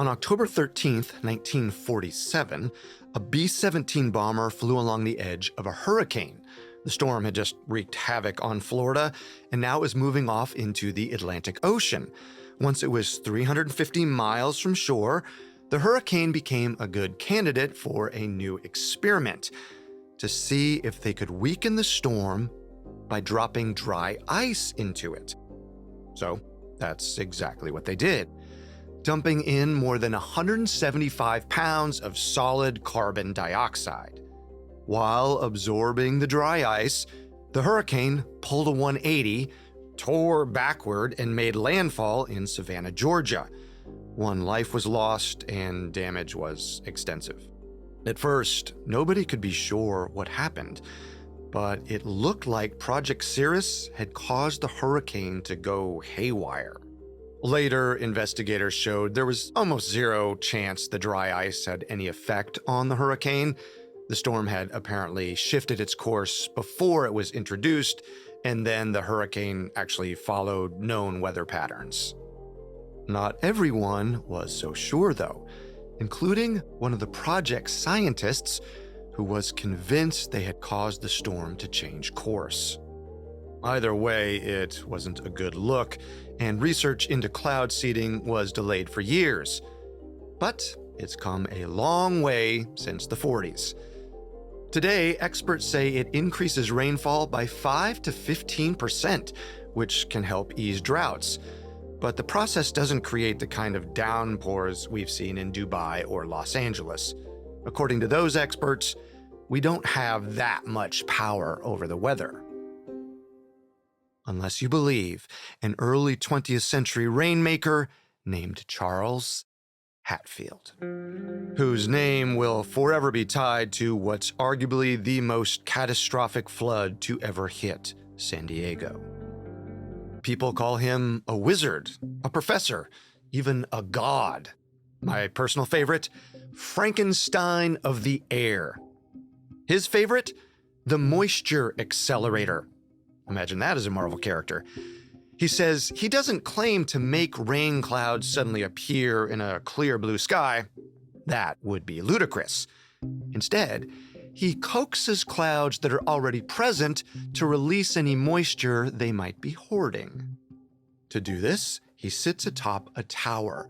On October 13th, 1947, a B-17 bomber flew along the edge of a hurricane. The storm had just wreaked havoc on Florida, and now it was moving off into the Atlantic Ocean. Once it was 350 miles from shore, the hurricane became a good candidate for a new experiment to see if they could weaken the storm by dropping dry ice into it. So that's exactly what they did, dumping in more than 175 pounds of solid carbon dioxide. While absorbing the dry ice, the hurricane pulled a 180, tore backward, and made landfall in Savannah, Georgia. One life was lost and damage was extensive. At first, nobody could be sure what happened, but it looked like Project Cirrus had caused the hurricane to go haywire. Later, investigators showed there was almost zero chance the dry ice had any effect on the hurricane. The storm had apparently shifted its course before it was introduced, and then the hurricane actually followed known weather patterns. Not everyone was so sure, though, including one of the project's scientists who was convinced they had caused the storm to change course. Either way, it wasn't a good look, and research into cloud seeding was delayed for years. But it's come a long way since the 40s. Today, experts say it increases rainfall by 5 to 15%, which can help ease droughts. But the process doesn't create the kind of downpours we've seen in Dubai or Los Angeles. According to those experts, we don't have that much power over the weather. Unless you believe an early 20th century rainmaker named Charles Hatfield, whose name will forever be tied to what's arguably the most catastrophic flood to ever hit San Diego. People call him a wizard, a professor, even a god. My personal favorite, Frankenstein of the air. His favorite, the moisture accelerator. Imagine that as a Marvel character. He says he doesn't claim to make rain clouds suddenly appear in a clear blue sky. That would be ludicrous. Instead, he coaxes clouds that are already present to release any moisture they might be hoarding. To do this, he sits atop a tower,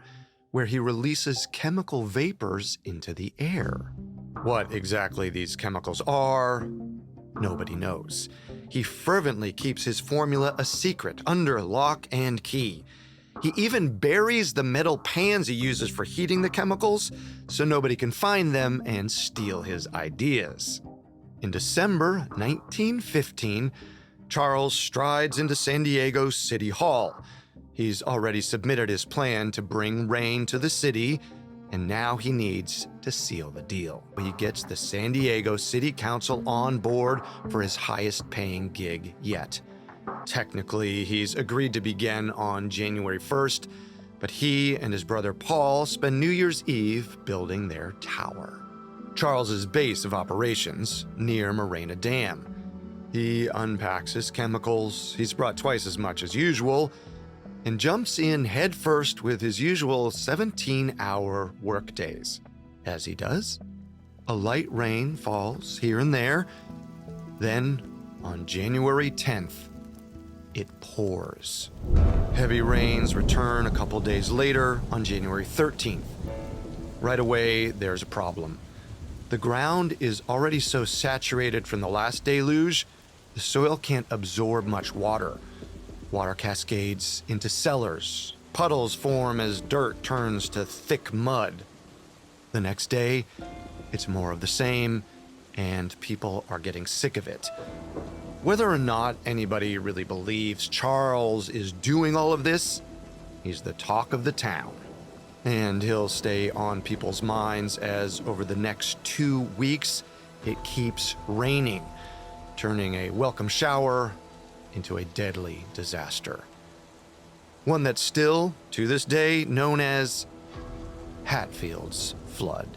where he releases chemical vapors into the air. What exactly these chemicals are, nobody knows. He fervently keeps his formula a secret, under lock and key. He even buries the metal pans he uses for heating the chemicals so nobody can find them and steal his ideas. In December 1915, Charles strides into San Diego City Hall. He's already submitted his plan to bring rain to the city, and now he needs to seal the deal. He gets the San Diego City Council on board for his highest-paying gig yet. Technically, he's agreed to begin on January 1st, but he and his brother Paul spend New Year's Eve building their tower. Charles's base of operations, near Marina Dam. He unpacks his chemicals, he's brought twice as much as usual, and jumps in headfirst with his usual 17-hour workdays. As he does, a light rain falls here and there. Then, on January 10th, it pours. Heavy rains return a couple days later on January 13th. Right away, there's a problem. The ground is already so saturated from the last deluge, the soil can't absorb much water. Water cascades into cellars. Puddles form as dirt turns to thick mud. The next day, it's more of the same, and people are getting sick of it. Whether or not anybody really believes Charles is doing all of this, he's the talk of the town. And he'll stay on people's minds as over the next 2 weeks, it keeps raining, turning a welcome shower into a deadly disaster. One that's still, to this day, known as Hatfield's Flood.